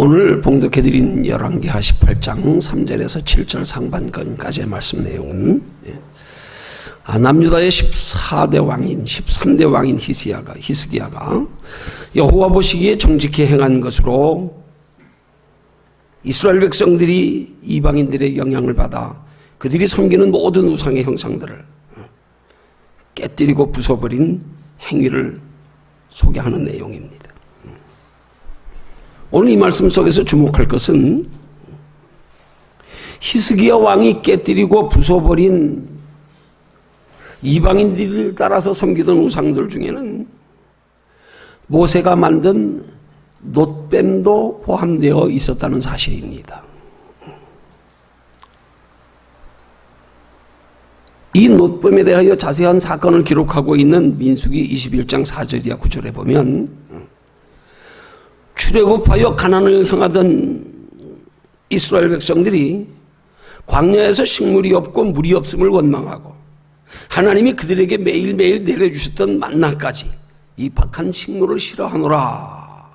오늘 봉독해드린 열왕기하 18장 3절에서 7절 상반권까지의 말씀 내용은 남유다의 14대 왕인 13대 왕인 히스기야가 여호와 보시기에 정직히 행한 것으로 이스라엘 백성들이 이방인들의 영향을 받아 그들이 섬기는 모든 우상의 형상들을 깨뜨리고 부숴버린 행위를 소개하는 내용입니다. 오늘 이 말씀 속에서 주목할 것은 히스기야 왕이 깨뜨리고 부숴버린 이방인들을 따라서 섬기던 우상들 중에는 모세가 만든 놋뱀도 포함되어 있었다는 사실입니다. 이 놋뱀에 대하여 자세한 사건을 기록하고 있는 민수기 21장 4절이야 9절에 보면 출애굽하여 가나안을 향하던 이스라엘 백성들이 광야에서 식물이 없고 물이 없음을 원망하고 하나님이 그들에게 매일매일 내려주셨던 만나까지 이 박한 식물을 싫어하노라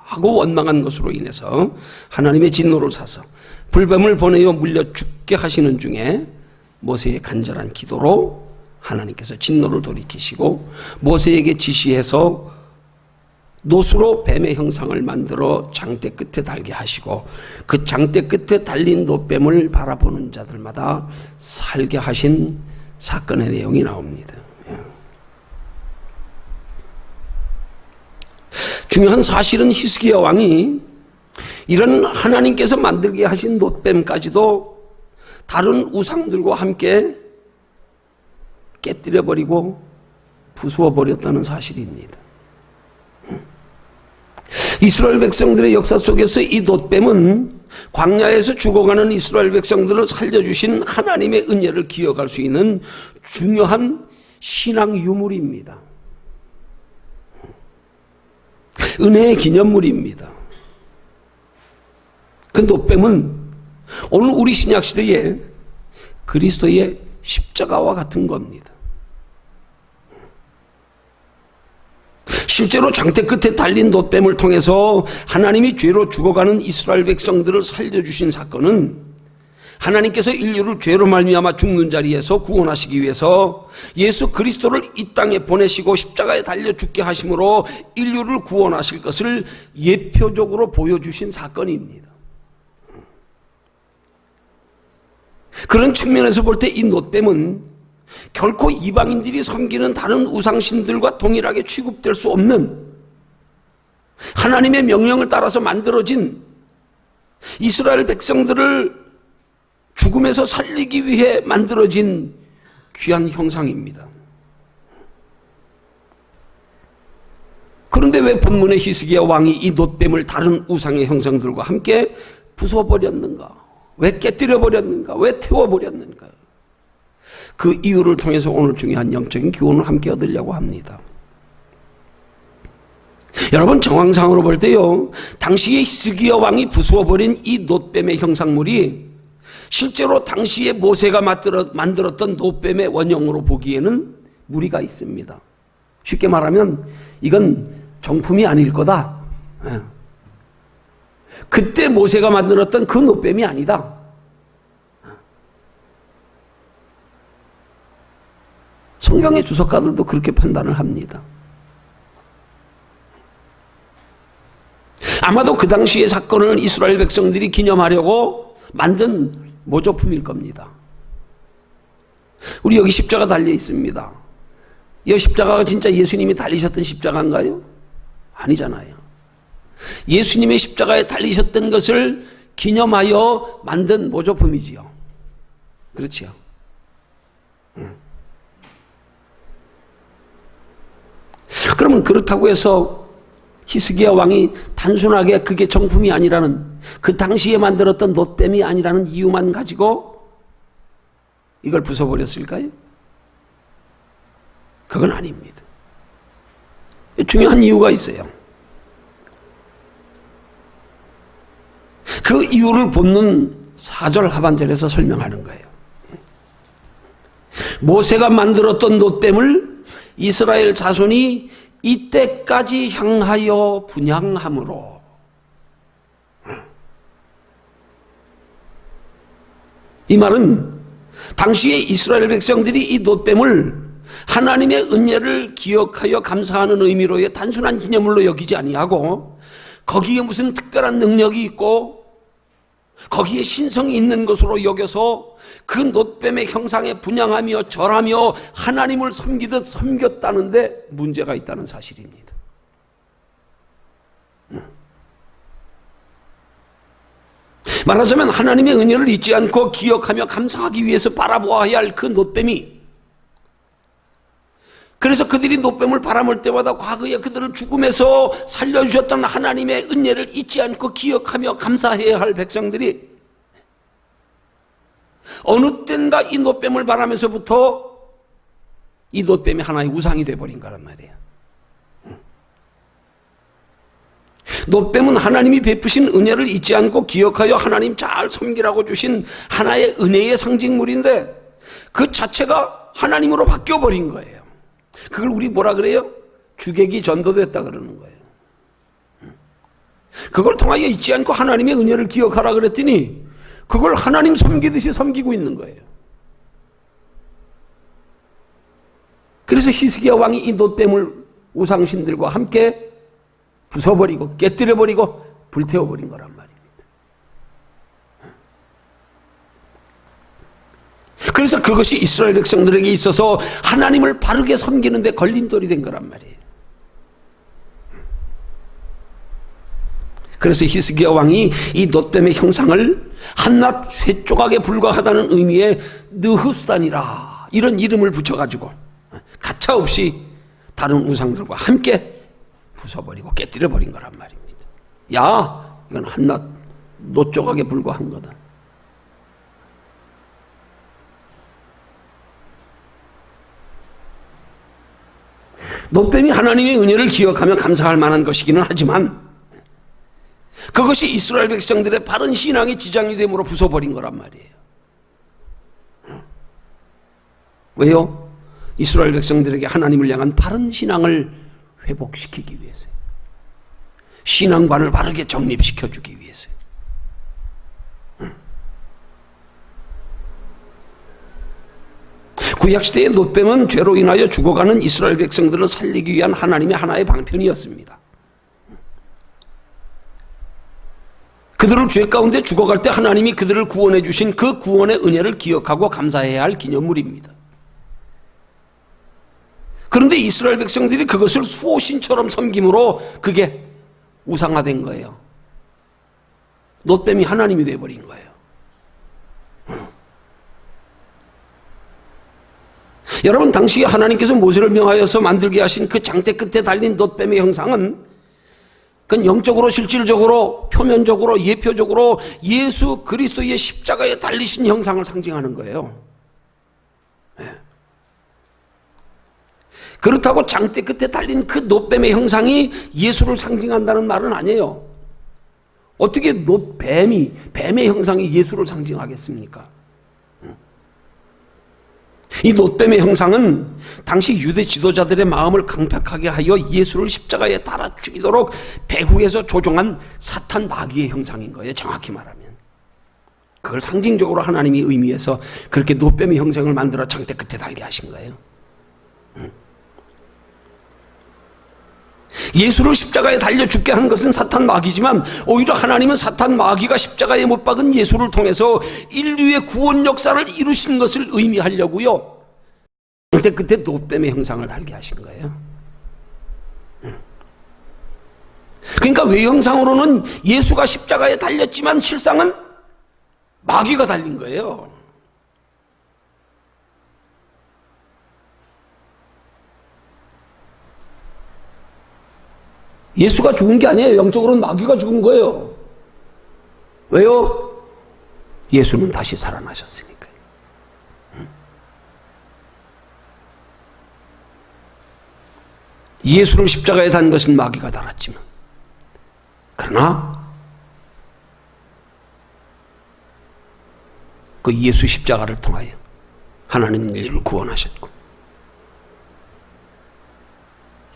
하고 원망한 것으로 인해서 하나님의 진노를 사서 불뱀을 보내어 물려 죽게 하시는 중에 모세의 간절한 기도로 하나님께서 진노를 돌이키시고 모세에게 지시해서 놋으로 뱀의 형상을 만들어 장대 끝에 달게 하시고 그 장대 끝에 달린 놋뱀을 바라보는 자들마다 살게 하신 사건의 내용이 나옵니다. 중요한 사실은 히스기야 왕이 이런 하나님께서 만들게 하신 놋뱀까지도 다른 우상들과 함께 깨뜨려버리고 부수어버렸다는 사실입니다. 이스라엘 백성들의 역사 속에서 이 놋뱀은 광야에서 죽어가는 이스라엘 백성들을 살려주신 하나님의 은혜를 기억할 수 있는 중요한 신앙 유물입니다. 은혜의 기념물입니다. 그 놋뱀은 오늘 우리 신약시대에 그리스도의 십자가와 같은 겁니다. 실제로 장대 끝에 달린 놋뱀을 통해서 하나님이 죄로 죽어가는 이스라엘 백성들을 살려주신 사건은 하나님께서 인류를 죄로 말미암아 죽는 자리에서 구원하시기 위해서 예수 그리스도를 이 땅에 보내시고 십자가에 달려 죽게 하심으로 인류를 구원하실 것을 예표적으로 보여주신 사건입니다. 그런 측면에서 볼 때 이 놋뱀은 결코 이방인들이 섬기는 다른 우상신들과 동일하게 취급될 수 없는 하나님의 명령을 따라서 만들어진 이스라엘 백성들을 죽음에서 살리기 위해 만들어진 귀한 형상입니다. 그런데 왜 본문의 히스기야 왕이 이 놋뱀을 다른 우상의 형상들과 함께 부숴버렸는가? 왜 깨뜨려버렸는가? 왜 태워버렸는가? 그 이유를 통해서 오늘 중요한 영적인 교훈을 함께 얻으려고 합니다. 여러분, 정황상으로 볼 때요, 당시에 히스기야 왕이 부수어버린 이 놋뱀의 형상물이 실제로 당시에 모세가 만들었던 놋뱀의 원형으로 보기에는 무리가 있습니다. 쉽게 말하면 이건 정품이 아닐 거다. 그때 모세가 만들었던 그 놋뱀이 아니다. 성경의 주석가들도 그렇게 판단을 합니다. 아마도 그 당시의 사건을 이스라엘 백성들이 기념하려고 만든 모조품일 겁니다. 우리 여기 십자가 달려 있습니다. 이 십자가가 진짜 예수님이 달리셨던 십자가인가요? 아니잖아요. 예수님의 십자가에 달리셨던 것을 기념하여 만든 모조품이지요. 그렇지요. 그러면 그렇다고 해서 히스기야 왕이 단순하게 그게 정품이 아니라는, 그 당시에 만들었던 놋뱀이 아니라는 이유만 가지고 이걸 부숴버렸을까요? 그건 아닙니다. 중요한 이유가 있어요. 그 이유를 본문 4절 하반절에서 설명하는 거예요. 모세가 만들었던 놋뱀을 이스라엘 자손이 이때까지 향하여 분향함으로, 이 말은 당시에 이스라엘 백성들이 이 놋뱀을 하나님의 은혜를 기억하여 감사하는 의미로의 단순한 기념물로 여기지 아니하고 거기에 무슨 특별한 능력이 있고 거기에 신성이 있는 것으로 여겨서 그 놋뱀의 형상에 분향하며 절하며 하나님을 섬기듯 섬겼다는데 문제가 있다는 사실입니다. 말하자면 하나님의 은혜를 잊지 않고 기억하며 감사하기 위해서 바라보아야 할 그 놋뱀이, 그래서 그들이 놋뱀을 바라볼 때마다 과거에 그들을 죽음에서 살려주셨던 하나님의 은혜를 잊지 않고 기억하며 감사해야 할 백성들이 어느 땐가 이 놋뱀을 바라면서부터 이 놋뱀이 하나의 우상이 되어버린 거란 말이에요. 놋뱀은 하나님이 베푸신 은혜를 잊지 않고 기억하여 하나님 잘 섬기라고 주신 하나의 은혜의 상징물인데 그 자체가 하나님으로 바뀌어버린 거예요. 그걸 우리 뭐라 그래요? 주객이 전도됐다 그러는 거예요. 그걸 통하여 잊지 않고 하나님의 은혜를 기억하라 그랬더니 그걸 하나님 섬기듯이 섬기고 있는 거예요. 그래서 히스기야 왕이 이 놋뱀을 우상신들과 함께 부숴버리고 깨뜨려버리고 불태워버린 거란 말입니다. 그래서 그것이 이스라엘 백성들에게 있어서 하나님을 바르게 섬기는 데 걸림돌이 된 거란 말이에요. 그래서 히스기야 왕이 이 놋뱀의 형상을 한낱 쇠조각에 불과하다는 의미의 느흐스단이라 이런 이름을 붙여가지고 가차없이 다른 우상들과 함께 부숴버리고 깨뜨려버린 거란 말입니다. 야, 이건 한낱 놋조각에 불과한 거다. 놋뱀이 하나님의 은혜를 기억하며 감사할 만한 것이기는 하지만 그것이 이스라엘 백성들의 바른 신앙의 지장이 되므로 부숴버린 거란 말이에요. 왜요? 이스라엘 백성들에게 하나님을 향한 바른 신앙을 회복시키기 위해서요. 신앙관을 바르게 정립시켜주기 위해서요. 구약시대의 놋뱀은 죄로 인하여 죽어가는 이스라엘 백성들을 살리기 위한 하나님의 하나의 방편이었습니다. 그들을 죄 가운데 죽어갈 때 하나님이 그들을 구원해 주신 그 구원의 은혜를 기억하고 감사해야 할 기념물입니다. 그런데 이스라엘 백성들이 그것을 수호신처럼 섬김으로 그게 우상화된 거예요. 놋뱀이 하나님이 되어버린 거예요. 여러분, 당시에 하나님께서 모세를 명하여서 만들게 하신 그 장대 끝에 달린 놋뱀의 형상은 그건 영적으로 실질적으로 표면적으로 예표적으로 예수 그리스도의 십자가에 달리신 형상을 상징하는 거예요. 네. 그렇다고 장대 끝에 달린 그 놋뱀의 형상이 예수를 상징한다는 말은 아니에요. 어떻게 뱀의 형상이 예수를 상징하겠습니까? 이 놋뱀의 형상은 당시 유대 지도자들의 마음을 강팍하게 하여 예수를 십자가에 달아 죽이도록 배후에서 조종한 사탄 마귀의 형상인 거예요. 정확히 말하면 그걸 상징적으로 하나님이 의미해서 그렇게 놋뱀의 형상을 만들어 장대 끝에 달게 하신 거예요. 예수를 십자가에 달려 죽게 한 것은 사탄 마귀지만 오히려 하나님은 사탄 마귀가 십자가에 못 박은 예수를 통해서 인류의 구원 역사를 이루신 것을 의미하려고요. 그때 그때 놋뱀의 형상을 달게 하신 거예요. 그러니까 외형상으로는 예수가 십자가에 달렸지만 실상은 마귀가 달린 거예요. 예수가 죽은 게 아니에요. 영적으로는 마귀가 죽은 거예요. 왜요? 예수는 다시 살아나셨으니까요. 예수를 십자가에 단 것은 마귀가 달았지만 그러나 그 예수 십자가를 통하여 하나님은 인류를 구원하셨고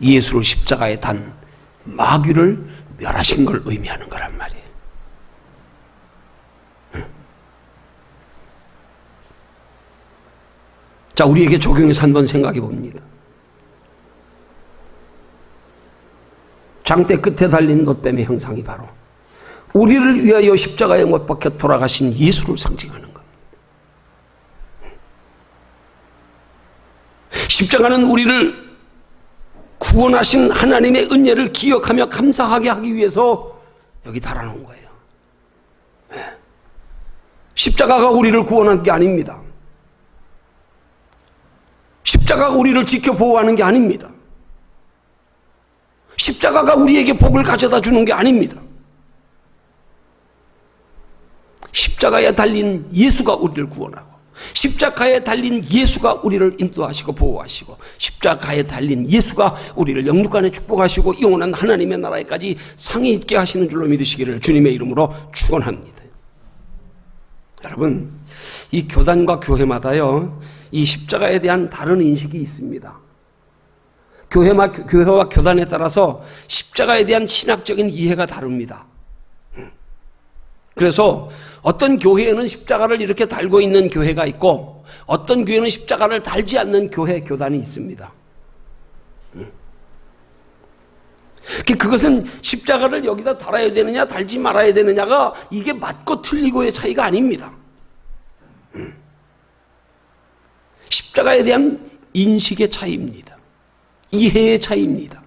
예수를 십자가에 단 마귀를 멸하신 걸 의미하는 거란 말이에요. 자, 우리에게 적용해서 한번 생각해 봅니다. 장대 끝에 달린 놋뱀의 형상이 바로 우리를 위하여 십자가에 못 박혀 돌아가신 예수를 상징하는 겁니다. 십자가는 우리를 구원하신 하나님의 은혜를 기억하며 감사하게 하기 위해서 여기 달아놓은 거예요. 십자가가 우리를 구원한 게 아닙니다. 십자가가 우리를 지켜 보호하는 게 아닙니다. 십자가가 우리에게 복을 가져다 주는 게 아닙니다. 십자가에 달린 예수가 우리를 구원하고, 십자가에 달린 예수가 우리를 인도하시고 보호하시고, 십자가에 달린 예수가 우리를 영육간에 축복하시고 영원한 하나님의 나라에까지 상이 있게 하시는 줄로 믿으시기를 주님의 이름으로 축원합니다. 여러분, 이 교단과 교회마다요, 이 십자가에 대한 다른 인식이 있습니다. 교회와 교단에 따라서 십자가에 대한 신학적인 이해가 다릅니다. 그래서 어떤 교회에는 십자가를 이렇게 달고 있는 교회가 있고, 어떤 교회는 십자가를 달지 않는 교회, 교단이 있습니다. 그것은 십자가를 여기다 달아야 되느냐 달지 말아야 되느냐가 이게 맞고 틀리고의 차이가 아닙니다. 십자가에 대한 인식의 차이입니다. 이해의 차이입니다.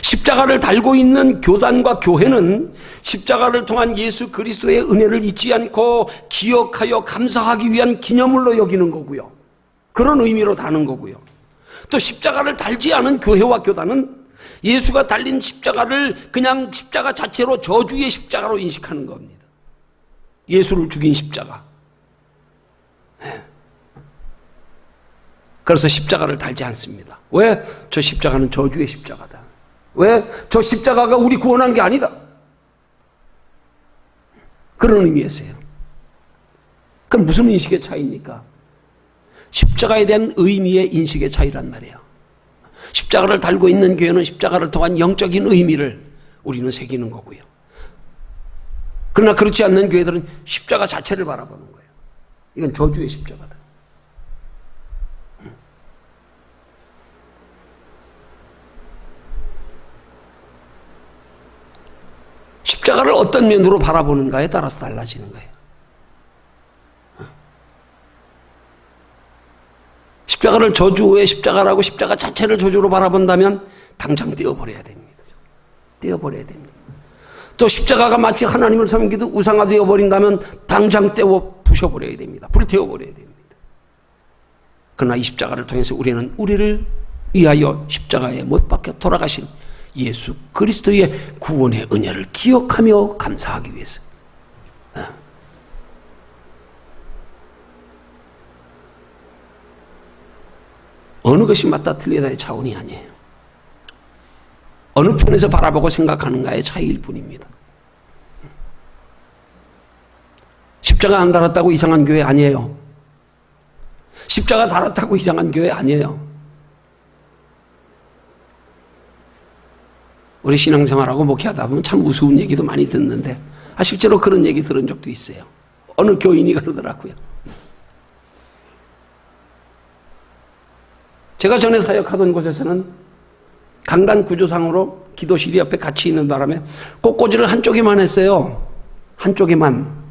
십자가를 달고 있는 교단과 교회는 십자가를 통한 예수 그리스도의 은혜를 잊지 않고 기억하여 감사하기 위한 기념물로 여기는 거고요. 그런 의미로 다는 거고요. 또 십자가를 달지 않은 교회와 교단은 예수가 달린 십자가를 그냥 십자가 자체로 저주의 십자가로 인식하는 겁니다. 예수를 죽인 십자가. 그래서 십자가를 달지 않습니다. 왜? 저 십자가는 저주의 십자가다. 왜? 저 십자가가 우리 구원한 게 아니다. 그런 의미에서요. 그럼 무슨 인식의 차이입니까? 십자가에 대한 의미의 인식의 차이란 말이에요. 십자가를 달고 있는 교회는 십자가를 통한 영적인 의미를 우리는 새기는 거고요. 그러나 그렇지 않는 교회들은 십자가 자체를 바라보는 거예요. 이건 저주의 십자가다. 십자가를 어떤 면으로 바라보는가에 따라서 달라지는 거예요. 십자가를 저주의 십자가라고 십자가 자체를 저주로 바라본다면 당장 떼어버려야 됩니다. 떼어버려야 됩니다. 또 십자가가 마치 하나님을 섬기듯 우상화되어 버린다면 당장 떼어 부셔버려야 됩니다. 불태워버려야 됩니다. 그러나 이 십자가를 통해서 우리는 우리를 위하여 십자가에 못 박혀 돌아가신 예수 그리스도의 구원의 은혜를 기억하며 감사하기 위해서. 어느 것이 맞다 틀리다의 차원이 아니에요. 어느 편에서 바라보고 생각하는가의 차이일 뿐입니다. 십자가 안 달았다고 이상한 교회 아니에요. 십자가 달았다고 이상한 교회 아니에요. 우리 신앙생활하고 목회하다 보면 참 우스운 얘기도 많이 듣는데, 실제로 그런 얘기 들은 적도 있어요. 어느 교인이 그러더라고요. 제가 전에 사역하던 곳에서는 강단 구조상으로 기도실이 옆에 같이 있는 바람에 꽃꽂이를 한쪽에만 했어요. 한쪽에만.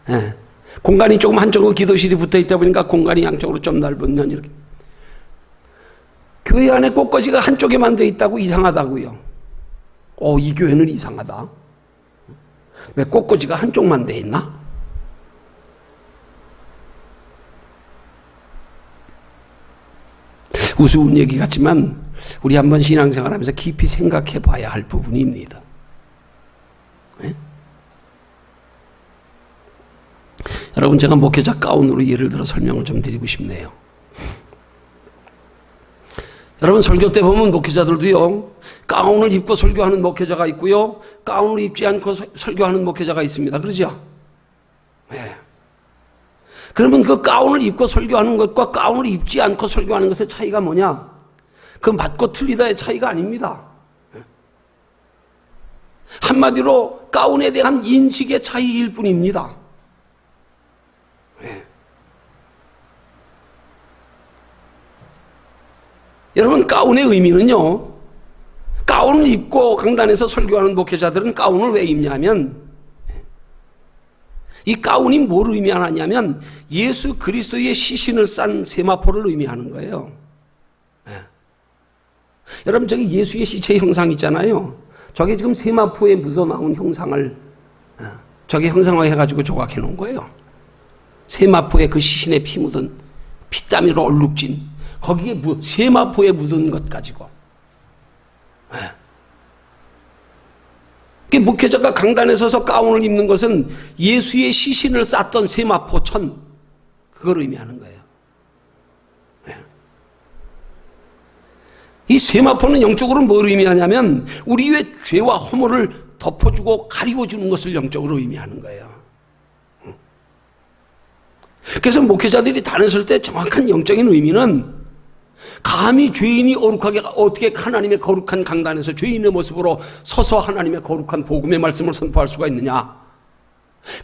네. 공간이 조금 한쪽으로 기도실이 붙어 있다 보니까 공간이 양쪽으로 좀 넓으면 이렇게. 교회 안에 꽃꽂이가 한쪽에만 돼 있다고 이상하다고요. 이 교회는 이상하다. 왜 꽃꽂이가 한쪽만 돼 있나? 우스운 얘기 같지만 우리 한번 신앙생활하면서 깊이 생각해 봐야 할 부분입니다. 네? 여러분, 제가 목회자 가운으로 예를 들어 설명을 좀 드리고 싶네요. 여러분, 설교 때 보면 목회자들도요, 가운을 입고 설교하는 목회자가 있고요, 가운을 입지 않고 설교하는 목회자가 있습니다. 그러죠? 네. 그러면 그 가운을 입고 설교하는 것과 가운을 입지 않고 설교하는 것의 차이가 뭐냐? 그 맞고 틀리다의 차이가 아닙니다. 한마디로 가운에 대한 인식의 차이일 뿐입니다. 여러분, 가운의 의미는요, 가운을 입고 강단에서 설교하는 목회자들은 가운을 왜 입냐면, 이 가운이 뭘 의미하냐면 예수 그리스도의 시신을 싼 세마포를 의미하는 거예요. 여러분, 저기 예수의 시체 형상 있잖아요. 저게 지금 세마포에 묻어나온 형상을 저게 형상화해가지고 조각해 놓은 거예요. 세마포에 그 시신에 피 묻은 피땀으로 얼룩진 거기에 세마포에 묻은 것 가지고. 목회자가 강단에 서서 가운을 입는 것은 예수의 시신을 쌌던 세마포 천, 그걸 의미하는 거예요. 이 세마포는 영적으로 뭘 의미하냐면 우리의 죄와 허물을 덮어주고 가리워주는 것을 영적으로 의미하는 거예요. 그래서 목회자들이 단을 쓸 때 정확한 영적인 의미는 감히 죄인이 어떻게 하나님의 거룩한 강단에서 죄인의 모습으로 서서 하나님의 거룩한 복음의 말씀을 선포할 수가 있느냐.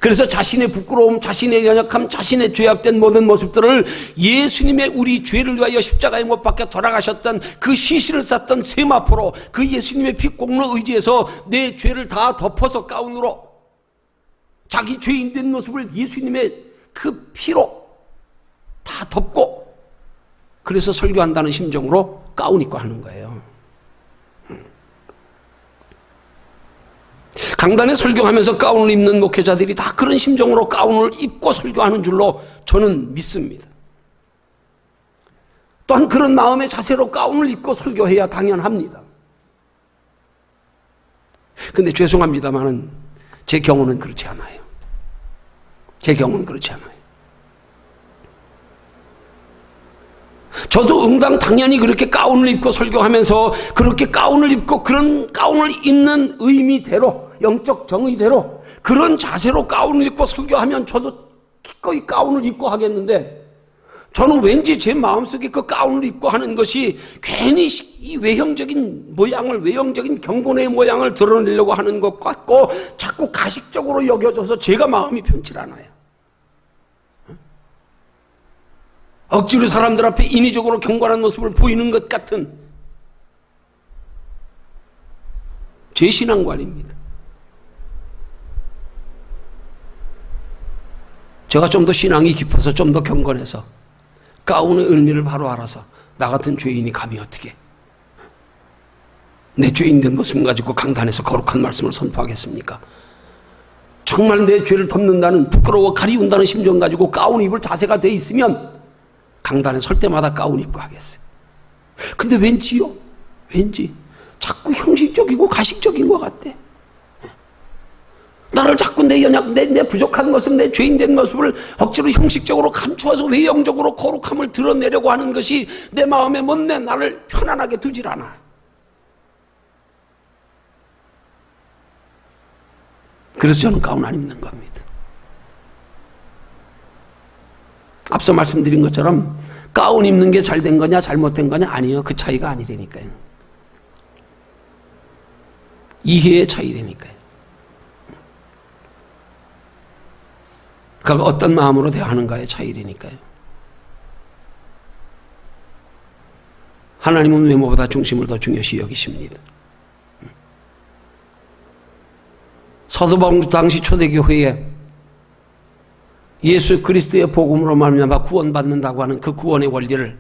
그래서 자신의 부끄러움, 자신의 연약함, 자신의 죄악된 모든 모습들을 예수님의 우리 죄를 위하여 십자가에 못 박혀 돌아가셨던 그 시신을 쌌던 세마포로 그 예수님의 피 공로 의지해서 내 죄를 다 덮어서 가운으로 자기 죄인된 모습을 예수님의 그 피로 다 덮고 그래서 설교한다는 심정으로 가운 입고 하는 거예요. 강단에 설교하면서 가운을 입는 목회자들이 다 그런 심정으로 가운을 입고 설교하는 줄로 저는 믿습니다. 또한 그런 마음의 자세로 가운을 입고 설교해야 당연합니다. 근데 죄송합니다만은 제 경우는 그렇지 않아요. 제 경우는 그렇지 않아요. 저도 응당 당연히 그렇게 가운을 입고 설교하면서 그렇게 가운을 입고 그런 가운을 입는 의미대로, 영적 정의대로 그런 자세로 가운을 입고 설교하면 저도 기꺼이 가운을 입고 하겠는데, 저는 왠지 제 마음속에 그 가운을 입고 하는 것이 괜히 이 외형적인 모양을, 외형적인 경건의 모양을 드러내려고 하는 것 같고 자꾸 가식적으로 여겨져서 제가 마음이 편치 않아요. 억지로 사람들 앞에 인위적으로 경건한 모습을 보이는 것 같은 제 신앙관입니다. 제가 좀 더 신앙이 깊어서 좀 더 경건해서 가운의 의미를 바로 알아서 나 같은 죄인이 감히 어떻게 내 죄인된 모습 가지고 강단에서 거룩한 말씀을 선포하겠습니까? 정말 내 죄를 덮는다는, 부끄러워 가리운다는 심정 가지고 가운 입을 자세가 돼 있으면 강단에 설 때마다 가운 입고 하겠어요. 근데 왠지요? 왠지 자꾸 형식적이고 가식적인 것 같아. 나를 자꾸 내 연약, 내 부족한 모습, 내 죄인된 모습을 억지로 형식적으로 감추어서 외형적으로 거룩함을 드러내려고 하는 것이 내 마음에 못내 나를 편안하게 두질 않아. 그래서 저는 가운 안 입는 겁니다. 앞서 말씀드린 것처럼 가운 입는 게 잘된 거냐 잘못된 거냐 아니에요. 그 차이가 아니라니까요. 이해의 차이라니까요. 그가 어떤 마음으로 대하는가의 차이라니까요. 하나님은 외모보다 중심을 더 중요시 여기십니다. 사도 바울 당시 초대교회에 예수 그리스도의 복음으로 말미암아 구원받는다고 하는 그 구원의 원리를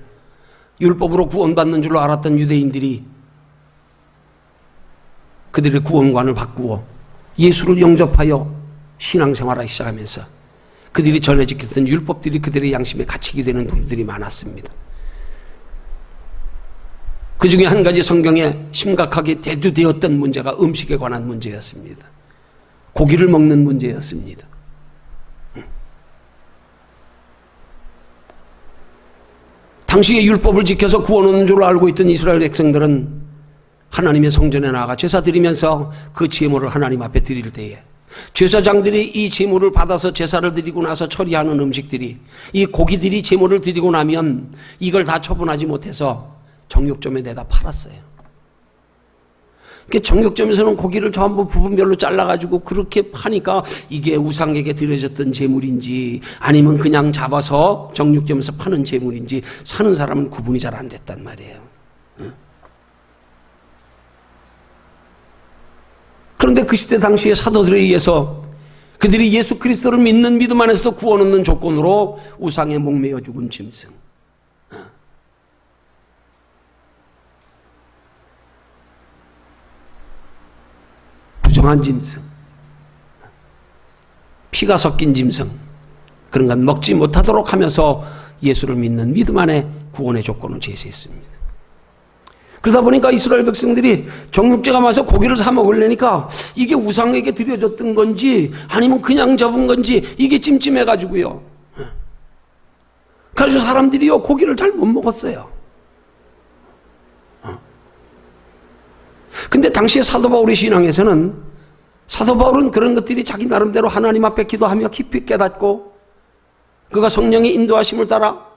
율법으로 구원받는 줄로 알았던 유대인들이 그들의 구원관을 바꾸어 예수를 영접하여 신앙생활하기 시작하면서 그들이 전해 지켰던 율법들이 그들의 양심에 갇히게 되는 분들이 많았습니다. 그 중에 한 가지 성경에 심각하게 대두되었던 문제가 음식에 관한 문제였습니다. 고기를 먹는 문제였습니다. 당시의 율법을 지켜서 구원 얻는 줄 알고 있던 이스라엘 백성들은 하나님의 성전에 나아가 제사 드리면서 그 제물을 하나님 앞에 드릴 때에 제사장들이 이 제물을 받아서 제사를 드리고 나서 처리하는 음식들이, 이 고기들이 제물을 드리고 나면 이걸 다 처분하지 못해서 정육점에 내다 팔았어요. 정육점에서는 고기를 전부 부분별로 잘라가지고 그렇게 파니까 이게 우상에게 드려졌던 제물인지 아니면 그냥 잡아서 정육점에서 파는 제물인지 사는 사람은 구분이 잘 안 됐단 말이에요. 그런데 그 시대 당시의 사도들에 의해서 그들이 예수 그리스도를 믿는 믿음 안에서도 구원 없는 조건으로 우상에 목매여 죽은 짐승, 부정한 짐승, 피가 섞인 짐승, 그런 건 먹지 못하도록 하면서 예수를 믿는 믿음 안에 구원의 조건을 제시했습니다. 그러다 보니까 이스라엘 백성들이 정육제가 와서 고기를 사 먹으려니까 이게 우상에게 드려졌던 건지 아니면 그냥 잡은 건지 이게 찜찜해가지고요. 그래서 사람들이요 고기를 잘 못 먹었어요. 근데 당시에 사도 바울의 신앙에서는 사도 바울은 그런 것들이 자기 나름대로 하나님 앞에 기도하며 깊이 깨닫고 그가 성령의 인도하심을 따라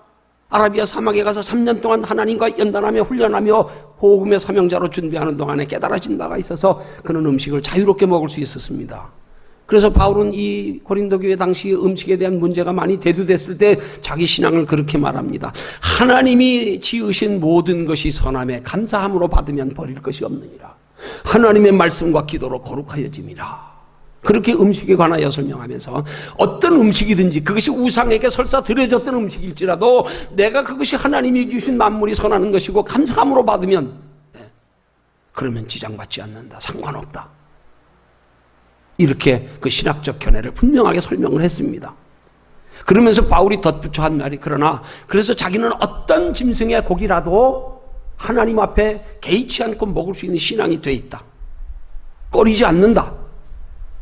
아라비아 사막에 가서 3년 동안 하나님과 연단하며 훈련하며 복음의 사명자로 준비하는 동안에 깨달아진 바가 있어서 그는 음식을 자유롭게 먹을 수 있었습니다. 그래서 바울은 이 고린도 교회 당시 음식에 대한 문제가 많이 대두됐을 때 자기 신앙을 그렇게 말합니다. 하나님이 지으신 모든 것이 선함에 감사함으로 받으면 버릴 것이 없느니라. 하나님의 말씀과 기도로 거룩하여짐이라. 그렇게 음식에 관하여 설명하면서 어떤 음식이든지 그것이 우상에게 설사 드려졌던 음식일지라도 내가 그것이 하나님이 주신 만물이 선하는 것이고 감사함으로 받으면 그러면 지장받지 않는다. 상관없다. 이렇게 그 신학적 견해를 분명하게 설명을 했습니다. 그러면서 바울이 덧붙여 한 말이 그러나 그래서 자기는 어떤 짐승의 고기라도 하나님 앞에 개의치 않고 먹을 수 있는 신앙이 돼 있다. 꺼리지 않는다.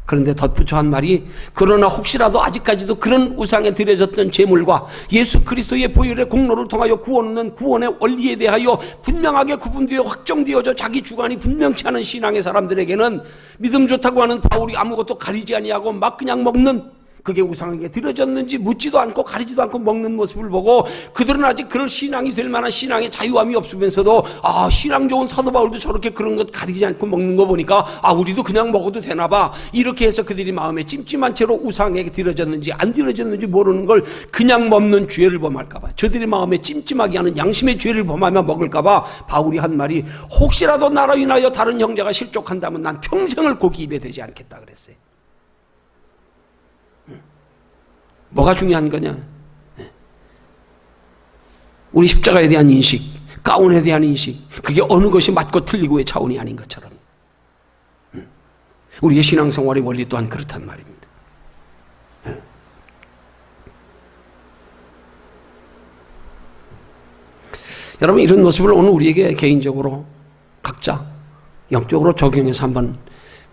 그런데 덧붙여 한 말이 그러나 혹시라도 아직까지도 그런 우상에 드려졌던 제물과 예수 그리스도의 보혈의 공로를 통하여 구원은 구원의 원리에 대하여 분명하게 구분되어 확정되어져 자기 주관이 분명치 않은 신앙의 사람들에게는 믿음 좋다고 하는 바울이 아무것도 가리지 아니하고 막 그냥 먹는, 그게 우상에게 드려졌는지 묻지도 않고 가리지도 않고 먹는 모습을 보고 그들은 아직 그럴 신앙이 될 만한 신앙의 자유함이 없으면서도 신앙 좋은 사도 바울도 저렇게 그런 것 가리지 않고 먹는 거 보니까 우리도 그냥 먹어도 되나 봐. 이렇게 해서 그들이 마음에 찜찜한 채로 우상에게 드려졌는지 안 드려졌는지 모르는 걸 그냥 먹는 죄를 범할까 봐, 저들의 마음에 찜찜하게 하는 양심의 죄를 범하며 먹을까 봐 바울이 한 말이 혹시라도 나로 인하여 다른 형제가 실족한다면 난 평생을 고기 입에 대지 않겠다 그랬어요. 뭐가 중요한 거냐? 우리 십자가에 대한 인식, 가운에 대한 인식, 그게 어느 것이 맞고 틀리고의 차원이 아닌 것처럼 우리의 신앙생활의 원리 또한 그렇단 말입니다. 여러분, 이런 모습을 오늘 우리에게 개인적으로 각자 영적으로 적용해서 한번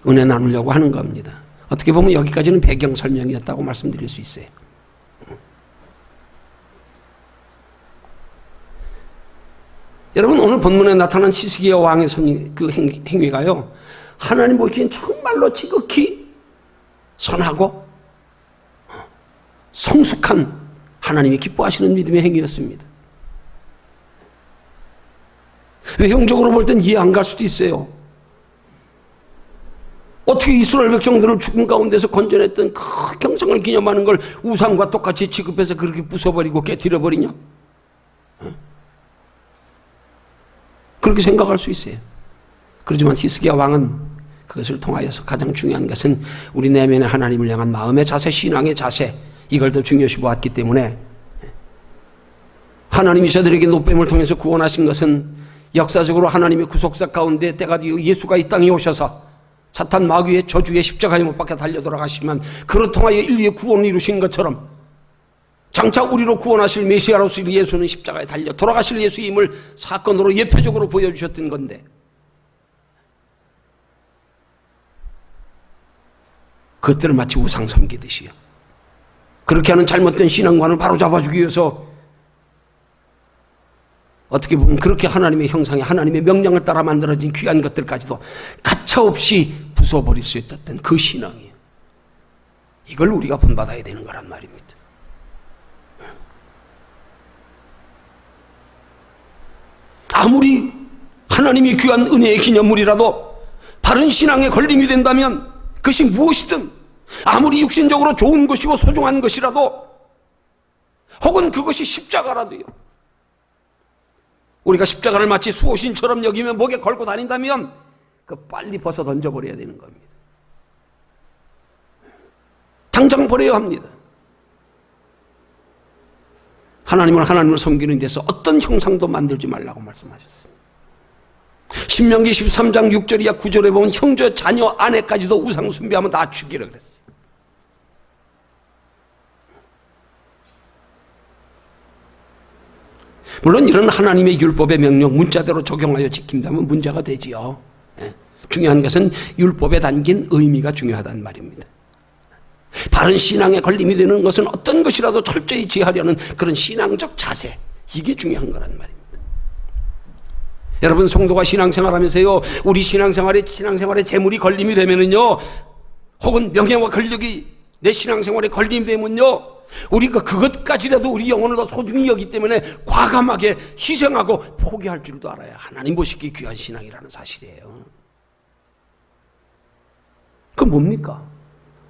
은혜 나누려고 하는 겁니다. 어떻게 보면 여기까지는 배경 설명이었다고 말씀드릴 수 있어요. 여러분, 오늘 본문에 나타난 히스기야 왕의 그 행위가요, 하나님 보시기엔 정말로 지극히 선하고 성숙한 하나님이 기뻐하시는 믿음의 행위였습니다. 외형적으로 볼 땐 이해 안 갈 수도 있어요. 어떻게 이스라엘 백성들을 죽음 가운데서 건져냈던 그 경성을 기념하는 걸 우상과 똑같이 취급해서 그렇게 부숴버리고 깨뜨려버리냐? 그렇게 생각할 수 있어요. 그렇지만 히스기야 왕은 그것을 통하여서 가장 중요한 것은 우리 내면의 하나님을 향한 마음의 자세, 신앙의 자세, 이걸 더 중요시 보았기 때문에 하나님이 저들에게 노뱀을 통해서 구원하신 것은 역사적으로 하나님의 구속사 가운데 때가 되어 예수가 이 땅에 오셔서 사탄 마귀의 저주의 십자가에 못 박혀 달려 돌아가시면 그로 통하여 인류의 구원을 이루신 것처럼 장차 우리로 구원하실 메시아로서 예수는 십자가에 달려 돌아가실 예수임을 사건으로 예표적으로 보여주셨던 건데, 그것들을 마치 우상 섬기듯이요, 그렇게 하는 잘못된 신앙관을 바로잡아주기 위해서 어떻게 보면 그렇게 하나님의 형상에 하나님의 명령을 따라 만들어진 귀한 것들까지도 가차없이 부숴버릴 수 있었던 그 신앙이에요. 이걸 우리가 본받아야 되는 거란 말입니다. 아무리 하나님이 귀한 은혜의 기념물이라도 바른 신앙에 걸림이 된다면 그것이 무엇이든, 아무리 육신적으로 좋은 것이고 소중한 것이라도, 혹은 그것이 십자가라도요, 우리가 십자가를 마치 수호신처럼 여기며 목에 걸고 다닌다면 그 빨리 벗어 던져버려야 되는 겁니다. 당장 버려야 합니다. 하나님을 섬기는 데서 어떤 형상도 만들지 말라고 말씀하셨습니다. 신명기 13장 6절 이하 9절에 보면 형제, 자녀, 아내까지도 우상 숭배하면 다 죽이라 그랬어요. 물론 이런 하나님의 율법의 명령 문자대로 적용하여 지킨다면 문제가 되지요. 중요한 것은 율법에 담긴 의미가 중요하다는 말입니다. 바른 신앙에 걸림이 되는 것은 어떤 것이라도 철저히 지하려는 그런 신앙적 자세, 이게 중요한 거란 말입니다. 여러분, 성도가 신앙생활하면서요, 우리 신앙생활에 재물이 걸림이 되면은요, 혹은 명예와 권력이 내 신앙생활에 걸림이 되면요, 우리가 그것까지라도 우리 영혼을 더 소중히 여기기 때문에 과감하게 희생하고 포기할 줄도 알아야 하나님 보시기에 귀한 신앙이라는 사실이에요. 그건 뭡니까?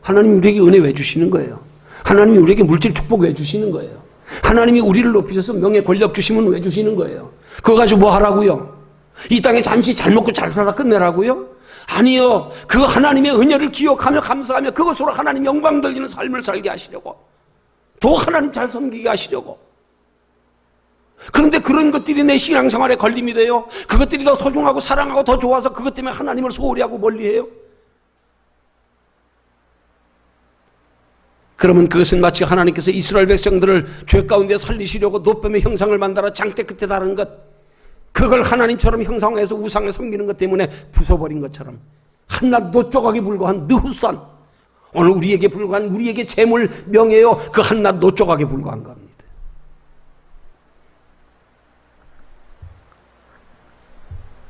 하나님이 우리에게 은혜 왜 주시는 거예요? 하나님이 우리에게 물질 축복 왜 주시는 거예요? 하나님이 우리를 높이셔서 명예 권력 주시면 왜 주시는 거예요? 그거 가지고 뭐 하라고요? 이 땅에 잠시 잘 먹고 잘 살다 끝내라고요? 아니요. 그 하나님의 은혜를 기억하며 감사하며 그것으로 하나님 영광 돌리는 삶을 살게 하시려고, 더 하나님 잘 섬기게 하시려고. 그런데 그런 것들이 내 신앙생활에 걸림이 돼요. 그것들이 더 소중하고 사랑하고 더 좋아서 그것 때문에 하나님을 소홀히 하고 멀리해요. 그러면 그것은 마치 하나님께서 이스라엘 백성들을 죄 가운데 살리시려고 노뱀의 형상을 만들어 장대 끝에 다른 것, 그걸 하나님처럼 형상화해서 우상을 섬기는 것 때문에 부숴버린 것처럼 한낱 노조각에 불과한 느후산, 오늘 우리에게 불과한 우리에게 재물, 명예요, 그 한낱 노조각에 불과한 겁니다.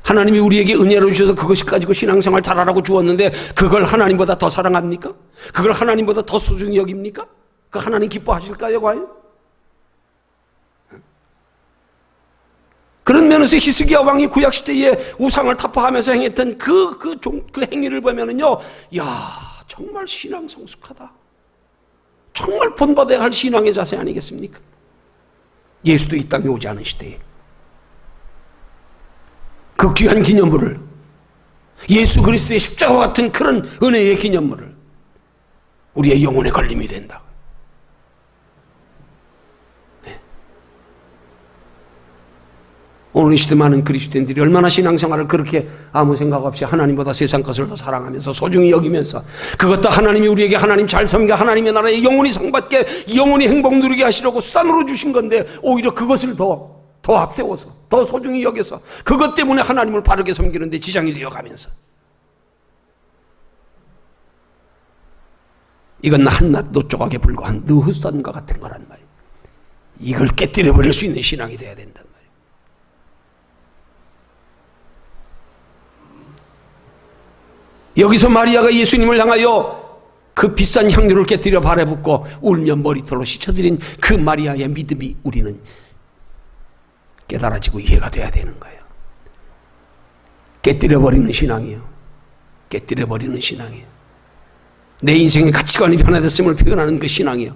하나님이 우리에게 은혜를 주셔서 그것이 가지고 신앙생활 잘하라고 주었는데 그걸 하나님보다 더 사랑합니까? 그걸 하나님보다 더 소중히 여깁니까? 그 하나님 기뻐하실까요, 과연? 그런 면에서 히스기야 왕이 구약시대에 우상을 타파하면서 행했던 그 행위를 보면은요, 야, 정말 신앙 성숙하다. 정말 본받아야 할 신앙의 자세 아니겠습니까? 예수도 이 땅에 오지 않은 시대에 그 귀한 기념물을, 예수 그리스도의 십자가와 같은 그런 은혜의 기념물을 우리의 영혼에 걸림이 된다. 네. 오늘 이 시대 많은 그리스도인들이 얼마나 신앙생활을 그렇게 아무 생각 없이 하나님보다 세상 것을 더 사랑하면서 소중히 여기면서, 그것도 하나님이 우리에게 하나님 잘 섬겨 하나님의 나라에 영원히 상받게 영원히 행복 누리게 하시려고 수단으로 주신 건데 오히려 그것을 더 앞세워서 더 소중히 여겨서 그것 때문에 하나님을 바르게 섬기는데 지장이 되어가면서, 이건 한낱 노조각에 불과한 느후산과 같은 거란 말이에요. 이걸 깨뜨려버릴 수 있는 신앙이 되어야 된단 말이에요. 여기서 마리아가 예수님을 향하여 그 비싼 향유를 깨뜨려 발에 붓고 울며 머리털로 씻어드린 그 마리아의 믿음이 우리는 깨달아지고 이해가 돼야 되는 거예요. 깨뜨려버리는 신앙이에요. 깨뜨려버리는 신앙이에요. 내 인생의 가치관이 변화됐음을 표현하는 그 신앙이에요.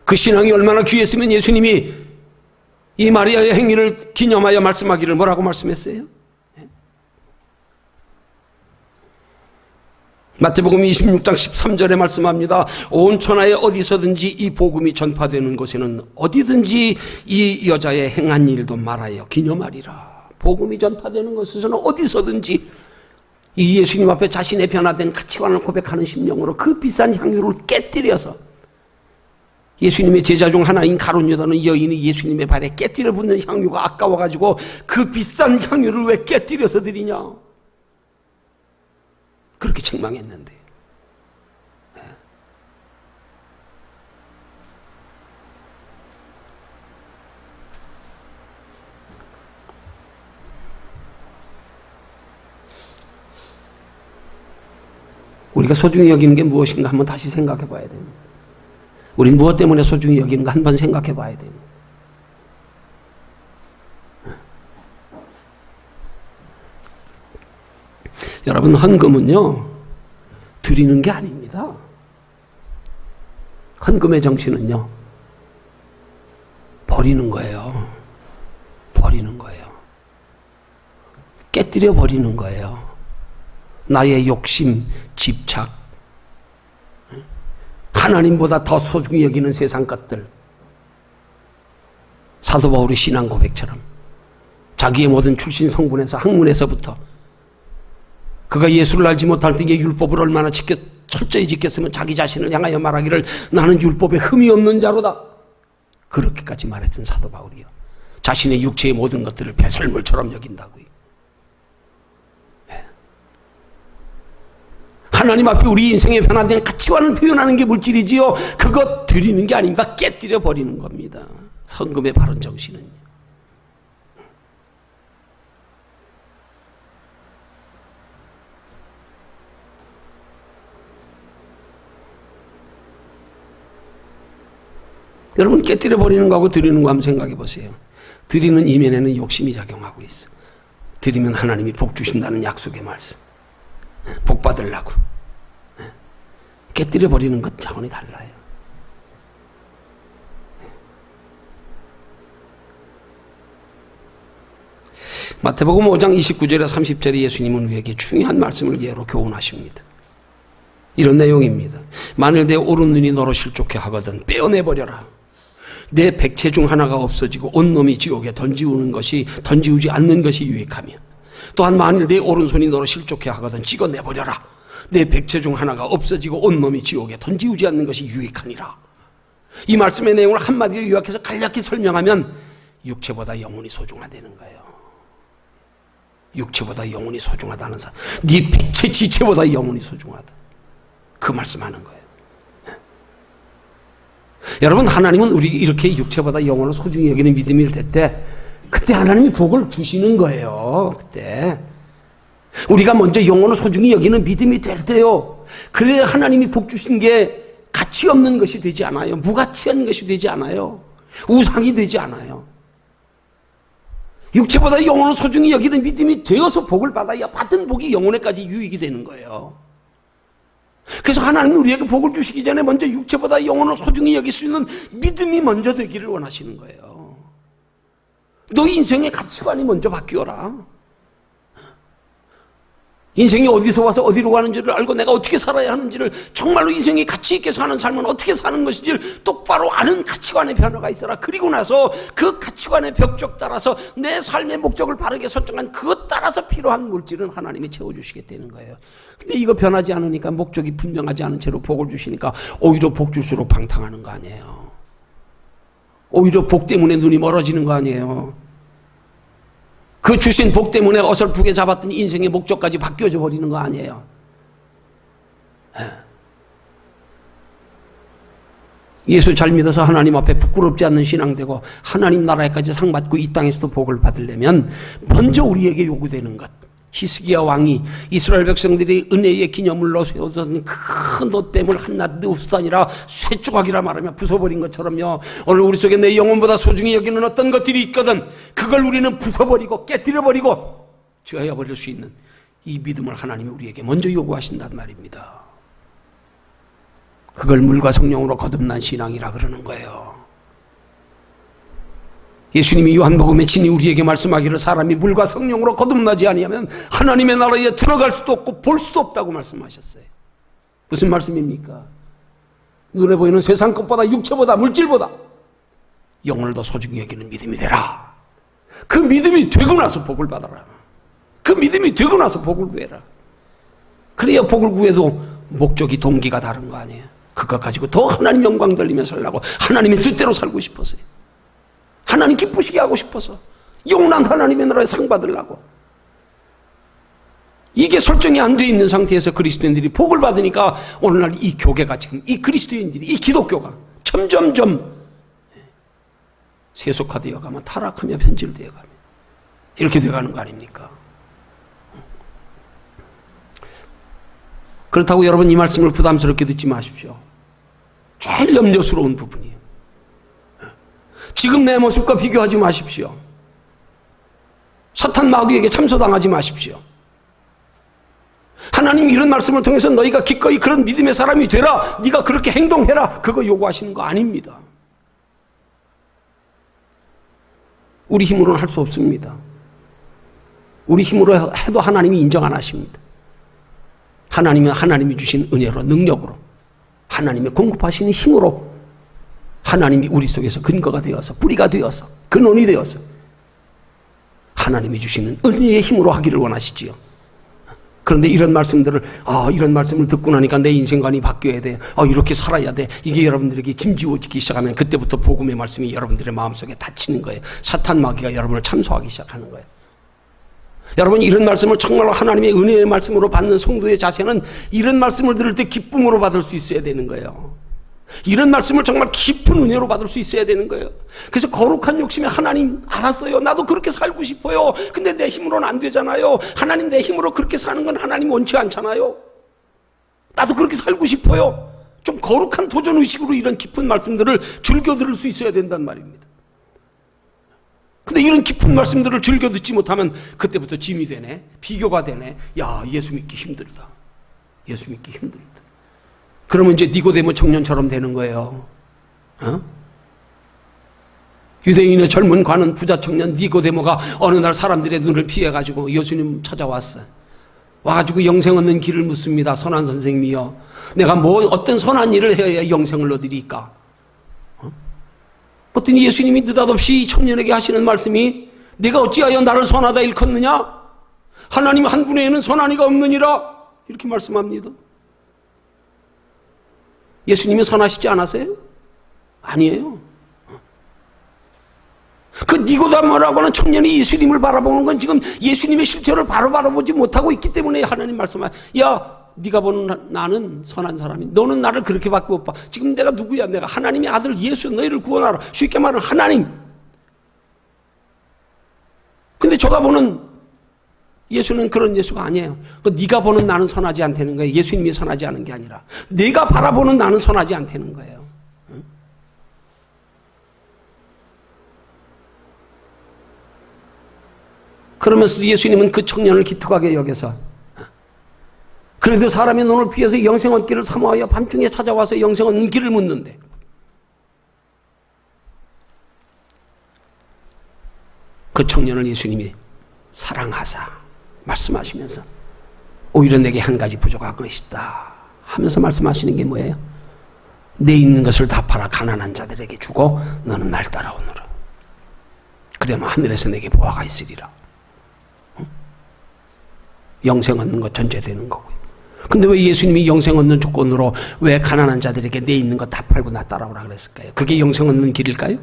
그 신앙이 얼마나 귀했으면 예수님이 이 마리아의 행위를 기념하여 말씀하기를 뭐라고 말씀했어요? 마태복음 26장 13절에 말씀합니다. 온 천하에 어디서든지 이 복음이 전파되는 곳에는 어디든지 이 여자의 행한 일도 말하여 기념하리라. 복음이 전파되는 곳에서는 어디서든지 이 예수님 앞에 자신의 변화된 가치관을 고백하는 심령으로 그 비싼 향유를 깨뜨려서, 예수님의 제자 중 하나인 가룟 유다는 여인이 예수님의 발에 깨뜨려 붓는 향유가 아까워가지고 그 비싼 향유를 왜 깨뜨려서 드리냐, 그렇게 책망했는데, 우리가 소중히 여기는 게 무엇인가 한번 다시 생각해 봐야 됩니다. 우린 무엇 때문에 소중히 여기는가 한번 생각해 봐야 됩니다. 여러분, 헌금은요, 드리는 게 아닙니다. 헌금의 정신은요, 버리는 거예요. 버리는 거예요. 깨뜨려 버리는 거예요. 나의 욕심, 집착, 하나님보다 더 소중히 여기는 세상 것들. 사도 바울의 신앙 고백처럼 자기의 모든 출신 성분에서 학문에서부터 그가 예수를 알지 못할 때에 율법을 얼마나 철저히 지켰으면 자기 자신을 향하여 말하기를 나는 율법에 흠이 없는 자로다. 그렇게까지 말했던 사도 바울이요. 자신의 육체의 모든 것들을 배설물처럼 여긴다고요. 하나님 앞에 우리 인생의 변화된 가치관을 표현하는 게 물질이지요. 그것 드리는 게 아닙니다. 깨뜨려 버리는 겁니다. 성금의 바른 정신은요. 여러분, 깨뜨려 버리는 거하고 드리는 거 한번 생각해 보세요. 드리는 이면에는 욕심이 작용하고 있어. 드리면 하나님이 복 주신다는 약속의 말씀. 복 받으려고. 깨뜨려 버리는 것 차원이 달라요. 마태복음 5장 29절에 30절에 예수님은 우리에게 중요한 말씀을 예로 교훈하십니다. 이런 내용입니다. 만일 내 오른 눈이 너로 실족해 하거든 빼어내버려라. 내 백체 중 하나가 없어지고 온 놈이 지옥에 던지우지 않는 것이 유익하며, 또한 만일 내 오른손이 너로 실족해 하거든 찍어내버려라. 내 백체 중 하나가 없어지고 온 놈이 지옥에 던지우지 않는 것이 유익하니라. 이 말씀의 내용을 한마디로 요약해서 간략히 설명하면 육체보다 영혼이 소중하다는 거예요. 육체보다 영혼이 소중하다는 사람, 네 백체 지체보다 영혼이 소중하다, 그 말씀하는 거예요. 여러분, 하나님은 우리 이렇게 육체보다 영혼을 소중히 여기는 믿음이 될 때 그때 하나님이 복을 주시는 거예요. 그때 우리가 먼저 영혼을 소중히 여기는 믿음이 될 때요, 그래야 하나님이 복 주신 게 가치 없는 것이 되지 않아요. 무가치한 것이 되지 않아요. 우상이 되지 않아요. 육체보다 영혼을 소중히 여기는 믿음이 되어서 복을 받아야 받은 복이 영혼에까지 유익이 되는 거예요. 그래서 하나님은 우리에게 복을 주시기 전에 먼저 육체보다 영혼을 소중히 여길 수 있는 믿음이 먼저 되기를 원하시는 거예요. 너 인생의 가치관이 먼저 바뀌어라. 인생이 어디서 와서 어디로 가는지를 알고 내가 어떻게 살아야 하는지를, 정말로 인생이 가치 있게 사는 삶은 어떻게 사는 것인지를 똑바로 아는 가치관의 변화가 있어라. 그리고 나서 그 가치관의 벽적 따라서 내 삶의 목적을 바르게 설정한 그것 따라서 필요한 물질은 하나님이 채워주시겠다는 거예요. 근데 이거 변하지 않으니까, 목적이 분명하지 않은 채로 복을 주시니까 오히려 복 줄수록 방탕하는 거 아니에요. 오히려 복 때문에 눈이 멀어지는 거 아니에요. 그 주신 복 때문에 어설프게 잡았던 인생의 목적까지 바뀌어져 버리는 거 아니에요. 예수 잘 믿어서 하나님 앞에 부끄럽지 않는 신앙 되고 하나님 나라에까지 상 받고 이 땅에서도 복을 받으려면 먼저 우리에게 요구되는 것, 히스기야 왕이 이스라엘 백성들이 은혜의 기념물로 세워둔 큰 놋뱀을 한낱 없으니라 쇠조각이라 말하며 부숴버린 것처럼요, 오늘 우리 속에 내 영혼보다 소중히 여기는 어떤 것들이 있거든 그걸 우리는 부숴버리고 깨뜨려버리고 죄어버릴 수 있는 이 믿음을 하나님이 우리에게 먼저 요구하신단 말입니다. 그걸 물과 성령으로 거듭난 신앙이라 그러는 거예요. 예수님이 요한복음에 친히 우리에게 말씀하기를 사람이 물과 성령으로 거듭나지 아니하면 하나님의 나라에 들어갈 수도 없고 볼 수도 없다고 말씀하셨어요. 무슨 말씀입니까? 눈에 보이는 세상 것보다, 육체보다, 물질보다 영혼을 더 소중히 여기는 믿음이 되라. 그 믿음이 되고 나서 복을 받아라. 그 믿음이 되고 나서 복을 구해라. 그래야 복을 구해도 목적이, 동기가 다른 거 아니에요. 그것 가지고 더 하나님 영광 돌리며 살라고, 하나님의 뜻대로 살고 싶어서요. 하나님 기쁘시게 하고 싶어서, 영원한 하나님의 나라에 상 받으려고. 이게 설정이 안 돼 있는 상태에서 그리스도인들이 복을 받으니까 오늘날 이 교계가, 지금 이 그리스도인들이, 이 기독교가 점점점 세속화되어 가면, 타락하며 변질되어 가면 이렇게 돼가는 거 아닙니까? 그렇다고 여러분 이 말씀을 부담스럽게 듣지 마십시오. 제일 염려스러운 부분이에요. 지금 내 모습과 비교하지 마십시오. 사탄 마귀에게 참소당하지 마십시오. 하나님이 이런 말씀을 통해서 너희가 기꺼이 그런 믿음의 사람이 되라, 네가 그렇게 행동해라, 그거 요구하시는 거 아닙니다. 우리 힘으로는 할 수 없습니다. 우리 힘으로 해도 하나님이 인정 안 하십니다. 하나님은 하나님이 주신 은혜로, 능력으로 하나님의 공급하시는 힘으로 하나님이 우리 속에서 근거가 되어서 뿌리가 되어서 근원이 되어서 하나님이 주시는 은혜의 힘으로 하기를 원하시지요. 그런데 이런 말씀들을 이런 말씀을 듣고 나니까 내 인생관이 바뀌어야 돼. 이렇게 살아야 돼. 이게 여러분들에게 짐지워지기 시작하면 그때부터 복음의 말씀이 여러분들의 마음속에 닫히는 거예요. 사탄 마귀가 여러분을 참소하기 시작하는 거예요. 여러분 이런 말씀을 정말로 하나님의 은혜의 말씀으로 받는 성도의 자세는 이런 말씀을 들을 때 기쁨으로 받을 수 있어야 되는 거예요. 이런 말씀을 정말 깊은 은혜로 받을 수 있어야 되는 거예요. 그래서 거룩한 욕심에 하나님 알았어요. 나도 그렇게 살고 싶어요. 근데 내 힘으로는 안 되잖아요. 하나님 내 힘으로 그렇게 사는 건 하나님 원치 않잖아요. 나도 그렇게 살고 싶어요. 좀 거룩한 도전의식으로 이런 깊은 말씀들을 즐겨 들을 수 있어야 된단 말입니다. 근데 이런 깊은 말씀들을 즐겨 듣지 못하면 그때부터 짐이 되네. 비교가 되네. 야, 예수 믿기 힘들다. 예수 믿기 힘들다. 그러면 이제 니고데모 청년처럼 되는 거예요. 유대인의 젊은 관은 부자 청년 니고데모가 어느 날 사람들의 눈을 피해가지고 예수님 찾아왔어요. 와가지고 영생 얻는 길을 묻습니다. 선한 선생님이요, 내가 어떤 선한 일을 해야 영생을 얻으리까? 어떤 예수님이 느닷없이 이 청년에게 하시는 말씀이 내가 어찌하여 나를 선하다 일컫느냐? 하나님 한 분 외에는 선한 이가 없느니라. 이렇게 말씀합니다. 예수님이 선하시지 않았어요? 아니에요. 그 니고데모라고 하는 청년이 예수님을 바라보는 건 지금 예수님의 실체를 바로 바라보지 못하고 있기 때문에 하나님 말씀하세요. 야, 네가 보는 나는 선한 사람이, 너는 나를 그렇게밖에 못 봐. 지금 내가 누구야? 내가 하나님의 아들 예수, 너희를 구원하라. 쉽게 말하면 하나님. 근데 저가 보는 예수는 그런 예수가 아니에요. 네가 보는 나는 선하지 않다는 거예요. 예수님이 선하지 않은 게 아니라 내가 바라보는 나는 선하지 않다는 거예요. 그러면서도 예수님은 그 청년을 기특하게 여겨서 그래도 사람의 눈을 피해서 영생 얻기를 사모하여 밤중에 찾아와서 영생 얻는 길을 묻는데, 그 청년을 예수님이 사랑하사 말씀하시면서 오히려 내게 한 가지 부족한 것이다 하면서 말씀하시는 게 뭐예요? 내 있는 것을 다 팔아 가난한 자들에게 주고 너는 날 따라오너라. 그러면 하늘에서 내게 보화가 있으리라. 영생 얻는 것 전제되는 거고요. 근데 왜 예수님이 영생 얻는 조건으로 왜 가난한 자들에게 내 있는 것 다 팔고 나 따라오라 그랬을까요? 그게 영생 얻는 길일까요?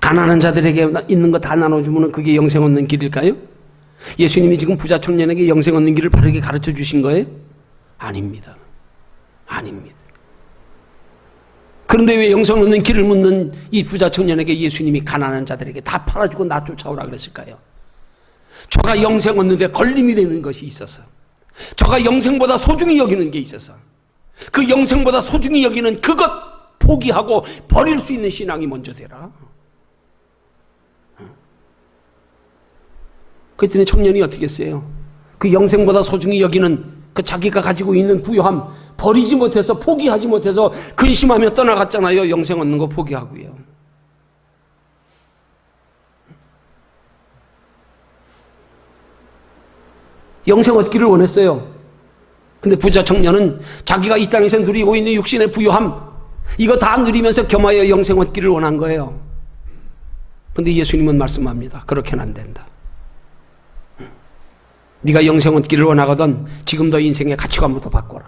가난한 자들에게 있는 거 다 나눠주면 그게 영생 얻는 길일까요? 예수님이 지금 부자 청년에게 영생 얻는 길을 바르게 가르쳐 주신 거예요? 아닙니다. 아닙니다. 그런데 왜 영생 얻는 길을 묻는 이 부자 청년에게 예수님이 가난한 자들에게 다 팔아주고 나 쫓아오라 그랬을까요? 저가 영생 얻는데 걸림이 되는 것이 있어서, 저가 영생보다 소중히 여기는 게 있어서, 그 영생보다 소중히 여기는 그것 포기하고 버릴 수 있는 신앙이 먼저 되라. 그랬더니 청년이 어떻게 했어요? 그 영생보다 소중히 여기는 그 자기가 가지고 있는 부요함 버리지 못해서, 포기하지 못해서 근심하며 떠나갔잖아요. 영생 얻는 거 포기하고요. 영생 얻기를 원했어요. 근데 부자 청년은 자기가 이 땅에서 누리고 있는 육신의 부요함, 이거 다 누리면서 겸하여 영생 얻기를 원한 거예요. 근데 예수님은 말씀합니다. 그렇게는 안 된다. 네가 영생 얻기를 원하거든 지금 너 인생의 가치관부터 바꿔라.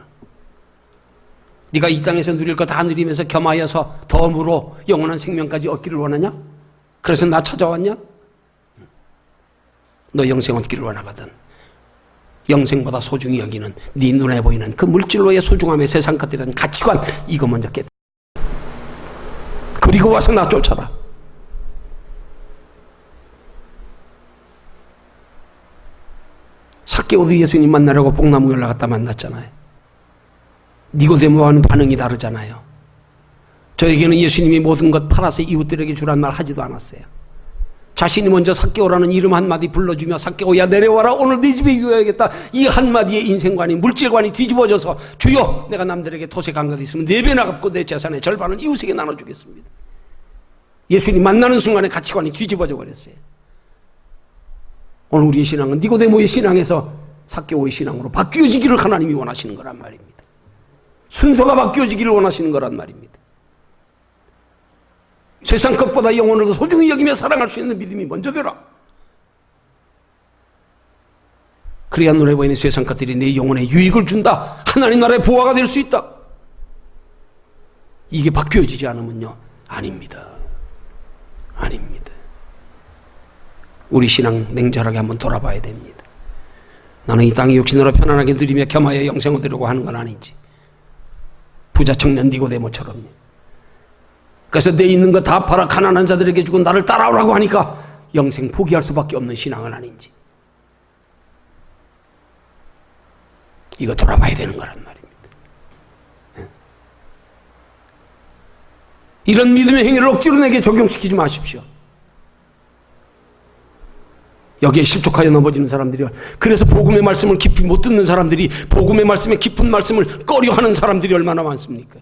네가 이 땅에서 누릴 거 다 누리면서 겸하여서 덤으로 영원한 생명까지 얻기를 원하냐? 그래서 나 찾아왔냐? 너 영생 얻기를 원하거든 영생보다 소중히 여기는 네 눈에 보이는 그 물질로의 소중함의 세상 것들은 가치관, 이거 먼저 깨. 그리고 와서 나 쫓아라. 삭개오도 예수님 만나려고 뽕나무에 올라갔다 만났잖아요. 니고데모와는 반응이 다르잖아요. 저에게는 예수님이 모든 것 팔아서 이웃들에게 주란 말 하지도 않았어요. 자신이 먼저 삭개오라는 이름 한마디 불러주며 삭개오야 내려와라, 오늘 네 집에 유어야겠다. 이 한마디의 인생관이, 물질관이 뒤집어져서 주여 내가 남들에게 도색한 것 있으면 4배나 갚고 내 재산의 절반을 이웃에게 나눠주겠습니다. 예수님 만나는 순간에 가치관이 뒤집어져 버렸어요. 오늘 우리의 신앙은 니고데모의 신앙에서 삭개오의 신앙으로 바뀌어지기를 하나님이 원하시는 거란 말입니다. 순서가 바뀌어지기를 원하시는 거란 말입니다. 세상 것보다 영혼을 더 소중히 여기며 사랑할 수 있는 믿음이 먼저 되라. 그래야 눈에 보이는 세상 것들이 내 영혼에 유익을 준다. 하나님 나라의 보화가 될 수 있다. 이게 바뀌어지지 않으면요, 아닙니다. 아닙니다. 우리 신앙 냉철하게 한번 돌아봐야 됩니다. 나는 이 땅의 육신으로 편안하게 누리며 겸하여 영생을 얻으려고 하는 건 아니지. 부자 청년 니고데모처럼요. 그래서 내 있는 거 다 팔아 가난한 자들에게 주고 나를 따라오라고 하니까 영생 포기할 수밖에 없는 신앙은 아닌지. 이거 돌아봐야 되는 거란 말입니다. 이런 믿음의 행위를 억지로 내게 적용시키지 마십시오. 여기에 실족하여 넘어지는 사람들이요, 그래서 복음의 말씀을 깊이 못 듣는 사람들이, 복음의 말씀에 깊은 말씀을 꺼려하는 사람들이 얼마나 많습니까?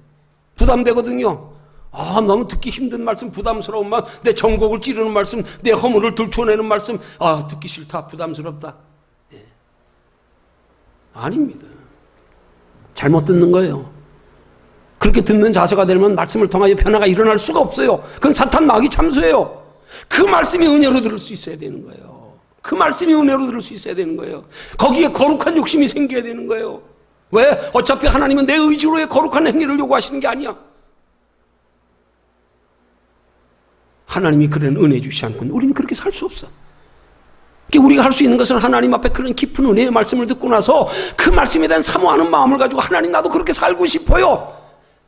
부담되거든요. 너무 듣기 힘든 말씀, 부담스러운 말, 내 정곡을 찌르는 말씀, 내 허물을 들춰내는 말씀, 듣기 싫다, 부담스럽다. 아닙니다. 잘못 듣는 거예요. 그렇게 듣는 자세가 되면 말씀을 통하여 변화가 일어날 수가 없어요. 그건 사탄 마귀 참소예요. 그 말씀이 은혜로 들을 수 있어야 되는 거예요. 그 말씀이 은혜로 들을 수 있어야 되는 거예요. 거기에 거룩한 욕심이 생겨야 되는 거예요. 왜? 어차피 하나님은 내 의지로의 거룩한 행위를 요구하시는 게 아니야. 하나님이 그런 은혜 주시 않고는 우리는 그렇게 살 수 없어. 우리가 할 수 있는 것은 하나님 앞에 그런 깊은 은혜의 말씀을 듣고 나서 그 말씀에 대한 사모하는 마음을 가지고, 하나님 나도 그렇게 살고 싶어요.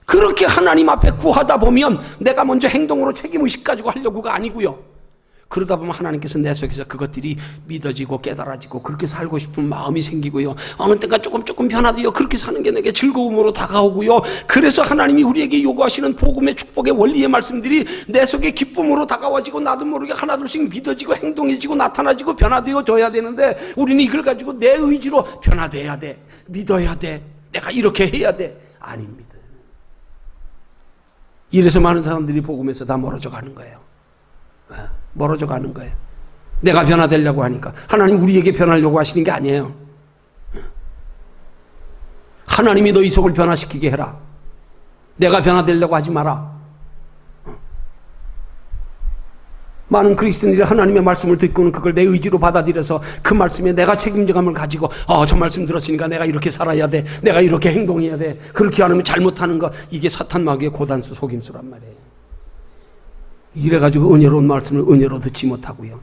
그렇게 하나님 앞에 구하다 보면 내가 먼저 행동으로 책임의식 가지고 하려고가 아니고요. 그러다 보면 하나님께서 내 속에서 그것들이 믿어지고 깨달아지고 그렇게 살고 싶은 마음이 생기고요. 어느 때가 조금 변화되어 그렇게 사는 게 내게 즐거움으로 다가오고요. 그래서 하나님이 우리에게 요구하시는 복음의 축복의 원리의 말씀들이 내 속에 기쁨으로 다가와지고 나도 모르게 하나둘씩 믿어지고 행동해지고 나타나지고 변화되어져야 되는데, 우리는 이걸 가지고 내 의지로 변화돼야 돼, 믿어야 돼, 내가 이렇게 해야 돼. 아닙니다. 이래서 많은 사람들이 복음에서 다 멀어져 가는 거예요. 멀어져 가는 거예요. 내가 변화되려고 하니까. 하나님 우리에게 변하려고 하시는 게 아니에요. 하나님이 너희 속을 변화시키게 해라. 내가 변화되려고 하지 마라. 많은 그리스도인들이 하나님의 말씀을 듣고는 그걸 내 의지로 받아들여서 그 말씀에 내가 책임감을 가지고, 저 말씀 들었으니까 내가 이렇게 살아야 돼, 내가 이렇게 행동해야 돼, 그렇게 안 하면 잘못하는 거. 이게 사탄 마귀의 고단수 속임수란 말이에요. 이래가지고 은혜로운 말씀을 은혜로 듣지 못하고요.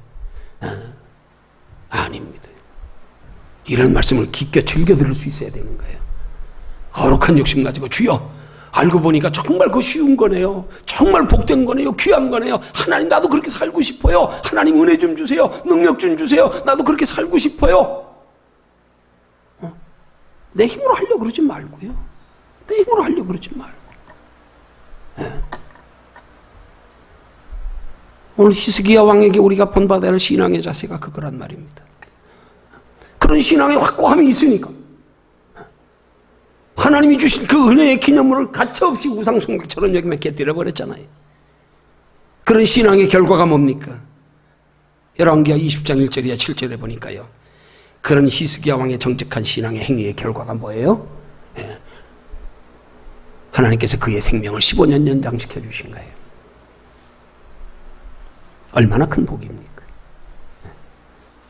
아닙니다. 이런 말씀을 깊게 즐겨 들을 수 있어야 되는 거예요. 거룩한 욕심 가지고, 주여, 알고 보니까 정말 그 쉬운 거네요. 정말 복된 거네요. 귀한 거네요. 하나님 나도 그렇게 살고 싶어요. 하나님 은혜 좀 주세요. 능력 좀 주세요. 나도 그렇게 살고 싶어요. 내 힘으로 하려고 그러지 말고요. 내 힘으로 하려고 그러지 말고. 오늘 히스기야 왕에게 우리가 본받아야 할 신앙의 자세가 그거란 말입니다. 그런 신앙의 확고함이 있으니까 하나님이 주신 그 은혜의 기념물을 가차없이 우상숭배처럼 여기면 깨뜨려버렸잖아요. 그런 신앙의 결과가 뭡니까? 열왕기하 20장 1절이야 7절에 보니까요, 그런 히스기야 왕의 정직한 신앙의 행위의 결과가 뭐예요? 하나님께서 그의 생명을 15년 연장시켜 주신 거예요. 얼마나 큰 복입니까?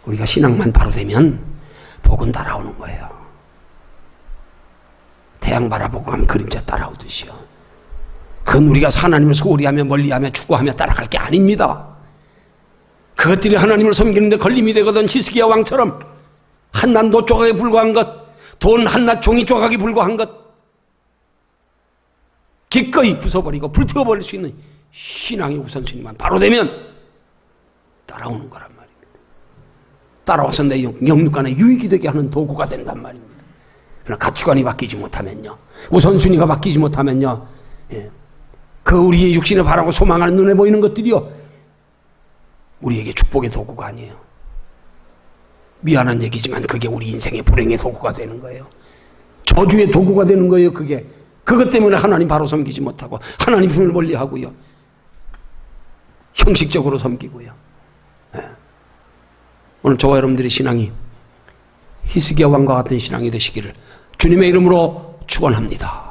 우리가 신앙만 바로 되면 복은 따라오는 거예요. 태양 바라보고 가면 그림자 따라오듯이요. 그건 우리가 하나님을 소홀히하며 멀리하며 추구하며 따라갈 게 아닙니다. 그것들이 하나님을 섬기는데 걸림이 되거든. 히스기야 왕처럼 한낱 노 조각에 불과한 것, 돈 한낱 종이 조각에 불과한 것 기꺼이 부숴버리고 불태워버릴 수 있는 신앙의 우선순위만 바로 되면 따라오는 거란 말입니다. 따라와서 내 영육간에 유익이 되게 하는 도구가 된단 말입니다. 그러나 가치관이 바뀌지 못하면요, 우선순위가 바뀌지 못하면요, 그 우리의 육신에 바라고 소망하는 눈에 보이는 것들이요, 우리에게 축복의 도구가 아니에요. 미안한 얘기지만 그게 우리 인생의 불행의 도구가 되는 거예요. 저주의 도구가 되는 거예요. 그게 그것 때문에 하나님 바로 섬기지 못하고 하나님을 멀리하고요, 형식적으로 섬기고요. 오늘 저와 여러분들의 신앙이 히스기야 왕과 같은 신앙이 되시기를 주님의 이름으로 축원합니다.